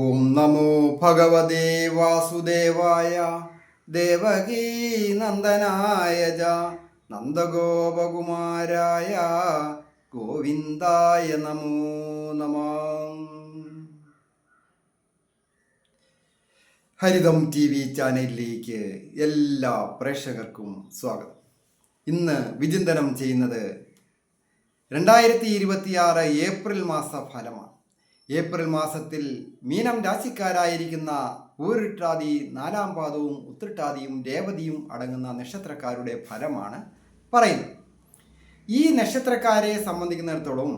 ഓം നമോ ഭഗവതേ വാസുദേവായ ദേവകീ നന്ദനായ ച നന്ദഗോപകുമാരായ ഗോവിന്ദായ നമോ നമഃ. ഹരിതം TV ചാനലിലേക്ക് എല്ലാ പ്രേക്ഷകർക്കും സ്വാഗതം. ഇന്ന് വിചിന്തനം ചെയ്യുന്നത് 2026 ഏപ്രിൽ മാസ ഫലമാണ്. ഏപ്രിൽ മാസത്തിൽ മീനം രാശിക്കാരായിരിക്കുന്ന പൂരിട്ടാതി, നാലാം പാദവും ഉത്രട്ടാതിയും രേവതിയും അടങ്ങുന്ന നക്ഷത്രക്കാരുടെ ഫലമാണ് പറയുന്നത്. ഈ നക്ഷത്രക്കാരെ സംബന്ധിക്കുന്നിടത്തോളം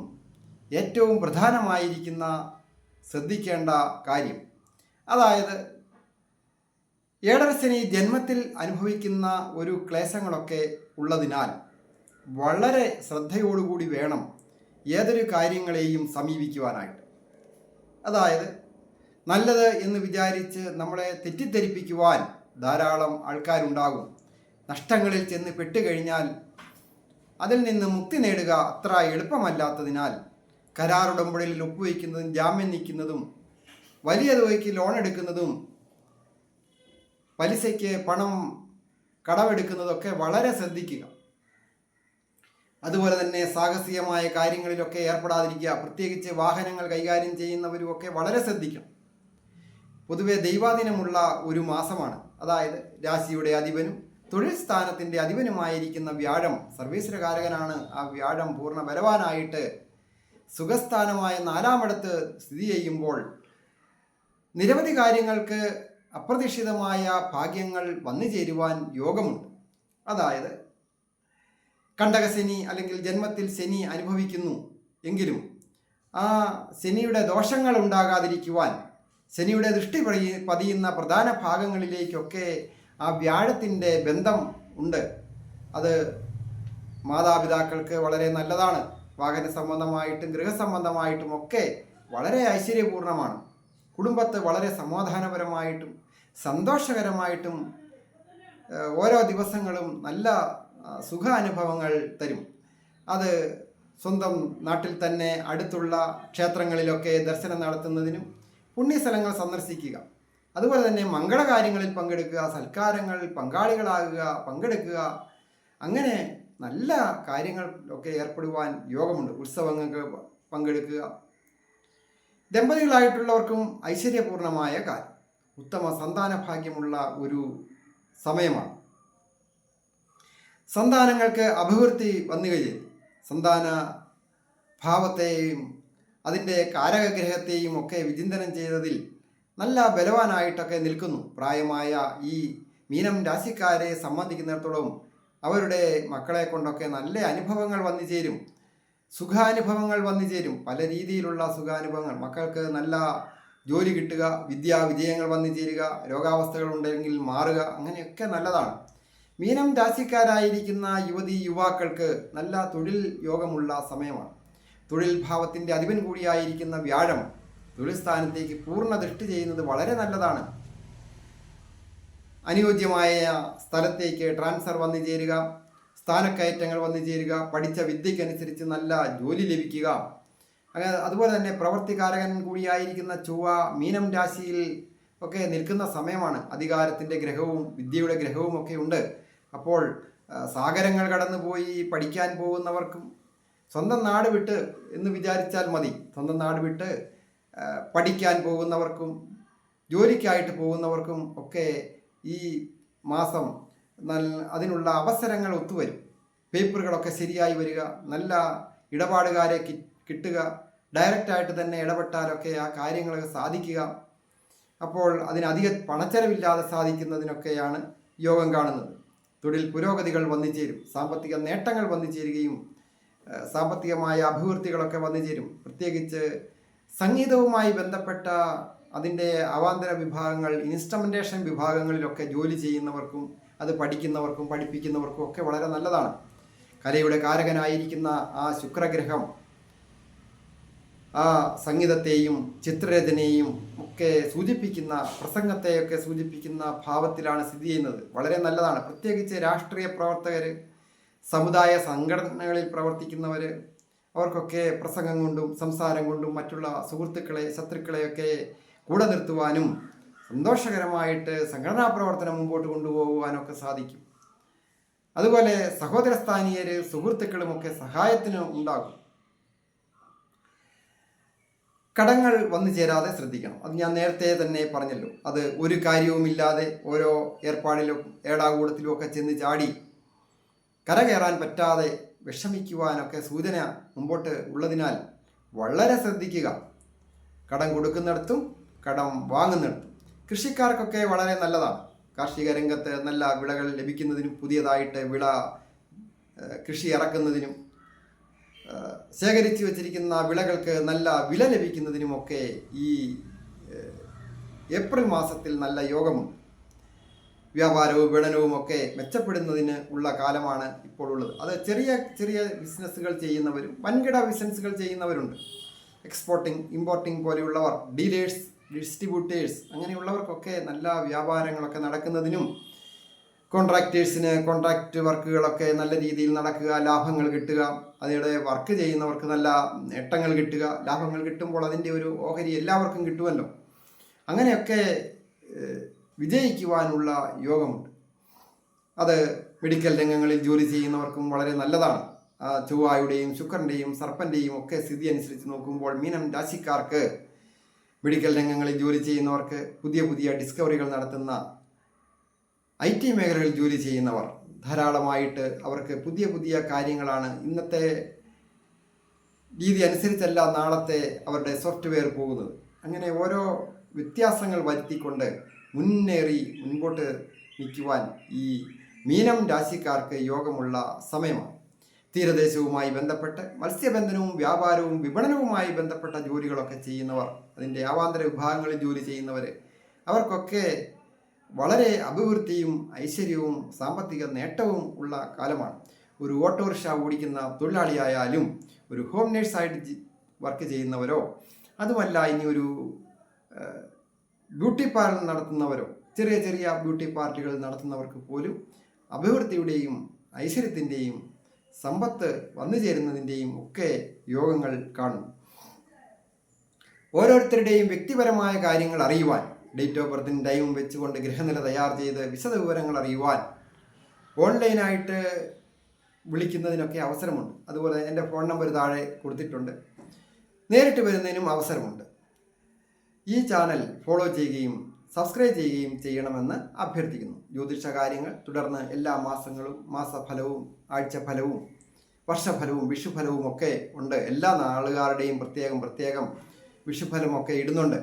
ഏറ്റവും പ്രധാനമായിരിക്കുന്ന ശ്രദ്ധിക്കേണ്ട കാര്യം, അതായത് ഏഴരശനി ജന്മത്തിൽ അനുഭവിക്കുന്ന ഒരു ക്ലേശങ്ങളൊക്കെ ഉള്ളതിനാൽ വളരെ ശ്രദ്ധയോടുകൂടി വേണം ഏതൊരു കാര്യങ്ങളെയും സമീപിക്കുവാനായിട്ട്. അതായത് നല്ലത് എന്ന് വിചാരിച്ച് നമ്മളെ തെറ്റിദ്ധരിപ്പിക്കുവാൻ ധാരാളം ആൾക്കാരുണ്ടാകും. നഷ്ടങ്ങളിൽ ചെന്ന് പെട്ടുകഴിഞ്ഞാൽ അതിൽ നിന്ന് മുക്തി നേടുക അത്ര എളുപ്പമല്ലാത്തതിനാൽ കരാറുടമ്പടിയിൽ ഒപ്പുവയ്ക്കുന്നതും ജാമ്യം നിൽക്കുന്നതും വലിയ തുകയ്ക്ക് ലോൺ എടുക്കുന്നതും പലിശയ്ക്ക് പണം കടമെടുക്കുന്നതൊക്കെ വളരെ ശ്രദ്ധിക്കുക. അതുപോലെ തന്നെ സാഹസികമായ കാര്യങ്ങളിലൊക്കെ ഏർപ്പെടാതിരിക്കുക. പ്രത്യേകിച്ച് വാഹനങ്ങൾ കൈകാര്യം ചെയ്യുന്നവരും ഒക്കെ വളരെ ശ്രദ്ധിക്കണം. പൊതുവെ ദൈവാധീനമുള്ള ഒരു മാസമാണ്. അതായത് രാശിയുടെ അധിപനും തൊഴിൽ സ്ഥാനത്തിൻ്റെ അധിപനുമായിരിക്കുന്ന വ്യാഴം സർവീശ്വരകാരകനാണ്. ആ വ്യാഴം പൂർണ്ണ ബലവാനായിട്ട് സുഖസ്ഥാനമായ 4-ാമിടത്ത് സ്ഥിതി ചെയ്യുമ്പോൾ നിരവധി കാര്യങ്ങൾക്ക് അപ്രതീക്ഷിതമായ ഭാഗ്യങ്ങൾ വന്നു ചേരുവാൻ യോഗമുണ്ട്. അതായത് കണ്ടകശനി അല്ലെങ്കിൽ ജന്മത്തിൽ ശനി അനുഭവിക്കുന്നു എങ്കിലും ആ ശനിയുടെ ദോഷങ്ങൾ ഉണ്ടാകാതിരിക്കുവാൻ ശനിയുടെ ദൃഷ്ടി പതിയുന്ന പ്രധാന ഭാഗങ്ങളിലേക്കൊക്കെ ആ വ്യാഴത്തിൻ്റെ ബന്ധം ഉണ്ട്. അത് മാതാപിതാക്കൾക്ക് വളരെ നല്ലതാണ്. വാഹന സംബന്ധമായിട്ടും ഗൃഹസംബന്ധമായിട്ടും ഒക്കെ വളരെ ഐശ്വര്യപൂർണമാണ്. കുടുംബത്തെ വളരെ സമാധാനപരമായിട്ടും സന്തോഷകരമായിട്ടും ഓരോ ദിവസങ്ങളും നല്ല സുഖാനുഭവങ്ങൾ തരും. അത് സ്വന്തം നാട്ടിൽ തന്നെ അടുത്തുള്ള ക്ഷേത്രങ്ങളിലൊക്കെ ദർശനം നടത്തുന്നതിനും പുണ്യസ്ഥലങ്ങൾ സന്ദർശിക്കുക, അതുപോലെ തന്നെ മംഗളകാര്യങ്ങളിൽ പങ്കെടുക്കുക, സൽക്കാരങ്ങളിൽ പങ്കെടുക്കുക, അങ്ങനെ നല്ല കാര്യങ്ങളിലൊക്കെ ഏർപ്പെടുവാൻ യോഗമുണ്ട്. ഉത്സവങ്ങൾക്ക് പങ്കെടുക്കുക. ദമ്പതികളായിട്ടുള്ളവർക്കും ഐശ്വര്യപൂർണമായ കാര്യം, ഉത്തമ സന്താന ഭാഗ്യമുള്ള ഒരു സമയമാണ്. സന്താനങ്ങൾക്ക് അഭിവൃദ്ധി വന്നുകഴിഞ്ഞു സന്താന ഭാവത്തെയും അതിൻ്റെ കാരകഗ്രഹത്തെയും ഒക്കെ വിചിന്തനം ചെയ്തതിൽ നല്ല ബലവാനായിട്ടൊക്കെ നിൽക്കുന്നു. പ്രായമായ ഈ മീനം രാശിക്കാരെ സംബന്ധിക്കുന്നിടത്തോളം അവരുടെ മക്കളെ കൊണ്ടൊക്കെ നല്ല അനുഭവങ്ങൾ വന്നു ചേരും, സുഖാനുഭവങ്ങൾ വന്നു ചേരും. പല രീതിയിലുള്ള സുഖാനുഭവങ്ങൾ, മക്കൾക്ക് നല്ല ജോലി കിട്ടുക, വിദ്യാവിജയങ്ങൾ വന്നു ചേരുക, രോഗാവസ്ഥകൾ ഉണ്ടെങ്കിൽ മാറുക, അങ്ങനെയൊക്കെ നല്ലതാണ്. മീനം രാശിക്കാരായിരിക്കുന്ന യുവാക്കൾക്ക് നല്ല തൊഴിൽ യോഗമുള്ള സമയമാണ്. തൊഴിൽ ഭാവത്തിൻ്റെ അധിപൻ കൂടിയായിരിക്കുന്ന വ്യാഴം തൊഴിൽ സ്ഥാനത്തേക്ക് പൂർണ്ണ ദൃഷ്ടി ചെയ്യുന്നത് വളരെ നല്ലതാണ്. അനുയോജ്യമായ സ്ഥലത്തേക്ക് ട്രാൻസ്ഫർ വന്നു ചേരുക, സ്ഥാനക്കയറ്റങ്ങൾ വന്നു ചേരുക, പഠിച്ച വിദ്യക്കനുസരിച്ച് നല്ല ജോലി ലഭിക്കുക. അതുപോലെ തന്നെ പ്രവൃത്തികാരകൻ കൂടിയായിരിക്കുന്ന ചൊവ്വ മീനം രാശിയിൽ ഒക്കെ നിൽക്കുന്ന സമയമാണ്. അധികാരത്തിൻ്റെ ഗ്രഹവും വിദ്യയുടെ ഗ്രഹവും ഒക്കെ ഉണ്ട്. അപ്പോൾ സാഗരങ്ങൾ കടന്നുപോയി പഠിക്കാൻ പോകുന്നവർക്കും സ്വന്തം നാട് വിട്ട് എന്ന് വിചാരിച്ചാൽ മതി, സ്വന്തം നാട് വിട്ട് പഠിക്കാൻ പോകുന്നവർക്കും ജോലിക്കായിട്ട് പോകുന്നവർക്കും ഒക്കെ ഈ മാസം അതിനുള്ള അവസരങ്ങൾ ഒത്തുവരും. പേപ്പറുകളൊക്കെ ശരിയായി വരിക, നല്ല ഇടപാടുകാരെ കിട്ടുക, ഡയറക്റ്റായിട്ട് തന്നെ ഇടപെട്ടാലൊക്കെ ആ കാര്യങ്ങളൊക്കെ സാധിക്കുക. അപ്പോൾ അതിനധിക പണച്ചെലവില്ലാതെ സാധിക്കുന്നതിനൊക്കെയാണ് യോഗം കാണുന്നത്. തൊഴിൽ പുരോഗതികൾ വന്നു ചേരും, സാമ്പത്തിക നേട്ടങ്ങൾ വന്നു ചേരുകയും സാമ്പത്തികമായ അഭിവൃദ്ധികളൊക്കെ വന്നു ചേരും. പ്രത്യേകിച്ച് സംഗീതവുമായി ബന്ധപ്പെട്ട അതിൻ്റെ അവാന്തര വിഭാഗങ്ങൾ, ഇൻസ്ട്രുമെൻറ്റേഷൻ വിഭാഗങ്ങളിലൊക്കെ ജോലി ചെയ്യുന്നവർക്കും അത് പഠിക്കുന്നവർക്കും പഠിപ്പിക്കുന്നവർക്കും ഒക്കെ വളരെ നല്ലതാണ്. കലയുടെ കാരകനായിരിക്കുന്ന ആ ശുക്രഗ്രഹം ആ സംഗീതത്തെയും ചിത്രരചനയെയും ഒക്കെ സൂചിപ്പിക്കുന്ന, പ്രസംഗത്തെയൊക്കെ സൂചിപ്പിക്കുന്ന ഭാവത്തിലാണ് സ്ഥിതി ചെയ്യുന്നത്. വളരെ നല്ലതാണ്. പ്രത്യേകിച്ച് രാഷ്ട്രീയ പ്രവർത്തകർ, സമുദായ സംഘടനകളിൽ പ്രവർത്തിക്കുന്നവർ, അവർക്കൊക്കെ പ്രസംഗം കൊണ്ടും സംസാരം കൊണ്ടും മറ്റുള്ള സുഹൃത്തുക്കളെ ശത്രുക്കളെയൊക്കെ കൂടെ നിർത്തുവാനും സന്തോഷകരമായിട്ട് സംഘടനാ പ്രവർത്തനം മുമ്പോട്ട് കൊണ്ടുപോകുവാനൊക്കെ സാധിക്കും. അതുപോലെ സഹോദരസ്ഥാനീയർ സുഹൃത്തുക്കളുമൊക്കെ സഹായത്തിന് ഉണ്ടാകും. കടങ്ങൾ വന്നു ചേരാതെ ശ്രദ്ധിക്കണം. അത് ഞാൻ നേരത്തെ തന്നെ പറഞ്ഞല്ലോ. അത് ഒരു കാര്യവുമില്ലാതെ ഓരോ ഏർപ്പാടിലും ഏടാകൂടത്തിലും ഒക്കെ ചെന്ന് ചാടി കരകയറാൻ പറ്റാതെ വിഷമിക്കുവാനൊക്കെ സൂചന മുമ്പോട്ട് ഉള്ളതിനാൽ വളരെ ശ്രദ്ധിക്കുക. കടം കൊടുക്കുന്നിടത്തും കടം വാങ്ങുന്നിടത്തും. കൃഷിക്കാർക്കൊക്കെ വളരെ നല്ലതാണ്. കാർഷിക രംഗത്ത് നല്ല വിളകൾ ലഭിക്കുന്നതിനും പുതിയതായിട്ട് കൃഷി ഇറക്കുന്നതിനും ശേഖരിച്ചു വച്ചിരിക്കുന്ന വിളകൾക്ക് നല്ല വില ലഭിക്കുന്നതിനുമൊക്കെ ഈ ഏപ്രിൽ മാസത്തിൽ നല്ല യോഗമുണ്ട്. വ്യാപാരവും വിപണനവും ഒക്കെ മെച്ചപ്പെടുന്നതിന് ഉള്ള കാലമാണ് ഇപ്പോൾ ഉള്ളത്. അത് ചെറിയ ചെറിയ ബിസിനസ്സുകൾ ചെയ്യുന്നവരും വൻകിട ബിസിനസ്സുകൾ ചെയ്യുന്നവരുണ്ട്. എക്സ്പോർട്ടിങ്, ഇമ്പോർട്ടിങ് പോലെയുള്ളവർ, ഡീലേഴ്സ്, ഡിസ്ട്രിബ്യൂട്ടേഴ്സ്, അങ്ങനെയുള്ളവർക്കൊക്കെ നല്ല വ്യാപാരങ്ങളൊക്കെ നടക്കുന്നതിനും കോൺട്രാക്ടേഴ്സിന് കോൺട്രാക്റ്റ് വർക്കുകളൊക്കെ നല്ല രീതിയിൽ നടക്കുക, ലാഭങ്ങൾ കിട്ടുക, അതിടെ വർക്ക് ചെയ്യുന്നവർക്ക് നല്ല നേട്ടങ്ങൾ കിട്ടുക. ലാഭങ്ങൾ കിട്ടുമ്പോൾ അതിൻ്റെ ഒരു ഓഹരി എല്ലാവർക്കും കിട്ടുമല്ലോ. അങ്ങനെയൊക്കെ വിജയിക്കുവാനുള്ള യോഗമുണ്ട്. അത് മെഡിക്കൽ രംഗങ്ങളിൽ ജോലി ചെയ്യുന്നവർക്കും വളരെ നല്ലതാണ്. ചൊവ്വായുടെയും ശുക്രൻ്റെയും സർപ്പൻ്റെയും ഒക്കെ സ്ഥിതി അനുസരിച്ച് നോക്കുമ്പോൾ മീനം രാശിക്കാർക്ക്, മെഡിക്കൽ രംഗങ്ങളിൽ ജോലി ചെയ്യുന്നവർക്ക്, പുതിയ പുതിയ ഡിസ്കവറികൾ നടത്തുന്ന IT മേഖലകളിൽ ജോലി ചെയ്യുന്നവർ ധാരാളമായിട്ട് അവർക്ക് പുതിയ പുതിയ കാര്യങ്ങളാണ്. ഇന്നത്തെ രീതി അനുസരിച്ചല്ല നാളത്തെ അവരുടെ സോഫ്റ്റ്വെയർ പോകുന്നത്. അങ്ങനെ ഓരോ വ്യത്യാസങ്ങൾ വരുത്തിക്കൊണ്ട് മുന്നേറി മുൻപോട്ട് നിൽക്കുവാൻ ഈ മീനം രാശിക്കാർക്ക് യോഗമുള്ള സമയമാണ്. തീരദേശവുമായി ബന്ധപ്പെട്ട് മത്സ്യബന്ധനവും വ്യാപാരവും വിപണനവുമായി ബന്ധപ്പെട്ട ജോലികളൊക്കെ ചെയ്യുന്നവർ, അതിൻ്റെ ആവാന്തര വിഭാഗങ്ങളിൽ ജോലി ചെയ്യുന്നവർ, അവർക്കൊക്കെ വളരെ അഭിവൃദ്ധിയും ഐശ്വര്യവും സാമ്പത്തിക നേട്ടവും ഉള്ള കാലമാണ്. ഒരു ഓട്ടോറിക്ഷ ഓടിക്കുന്ന തൊഴിലാളിയായാലും ഒരു ഹോം നേഴ്സായിട്ട് വർക്ക് ചെയ്യുന്നവരോ, അതുമല്ല ഇനി ഒരു ബ്യൂട്ടി പാർലർ നടത്തുന്നവരോ, ചെറിയ ചെറിയ ബ്യൂട്ടി പാർട്ടികൾ നടത്തുന്നവർക്ക് പോലും അഭിവൃദ്ധിയുടെയും ഐശ്വര്യത്തിൻ്റെയും സമ്പത്ത് വന്നു ചേരുന്നതിൻ്റെയും ഒക്കെ യോഗങ്ങൾ കാണുന്നു. ഓരോരുത്തരുടെയും വ്യക്തിപരമായ കാര്യങ്ങൾ അറിയുവാൻ, ഡേറ്റ് ഓഫ് ബർത്തിൻ്റെ ടൈമും വെച്ചുകൊണ്ട് ഗ്രഹനില തയ്യാർ ചെയ്ത് വിശദ വിവരങ്ങൾ അറിയുവാൻ ഓൺലൈനായിട്ട് വിളിക്കുന്നതിനൊക്കെ അവസരമുണ്ട്. അതുപോലെ എൻ്റെ ഫോൺ നമ്പർ താഴെ കൊടുത്തിട്ടുണ്ട്. നേരിട്ട് വരുന്നതിനും അവസരമുണ്ട്. ഈ ചാനൽ ഫോളോ ചെയ്യുകയും സബ്സ്ക്രൈബ് ചെയ്യുകയും ചെയ്യണമെന്ന് അഭ്യർത്ഥിക്കുന്നു. ജ്യോതിഷ കാര്യങ്ങൾ തുടർന്ന് എല്ലാ മാസങ്ങളും മാസഫലവും ആഴ്ചഫലവും വർഷഫലവും വിഷുഫലവും ഒക്കെ ഉണ്ട്. എല്ലാ നാളുകാരുടെയും പ്രത്യേകം വിഷുഫലമൊക്കെ ഇടുന്നുണ്ട്.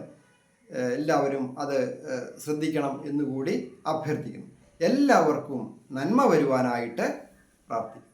എല്ലാവരും അത് ശ്രദ്ധിക്കണം എന്നുകൂടി അഭ്യർത്ഥിക്കുന്നു. എല്ലാവർക്കും നന്മ വരുവാനായിട്ട് പ്രാർത്ഥിക്കുന്നു.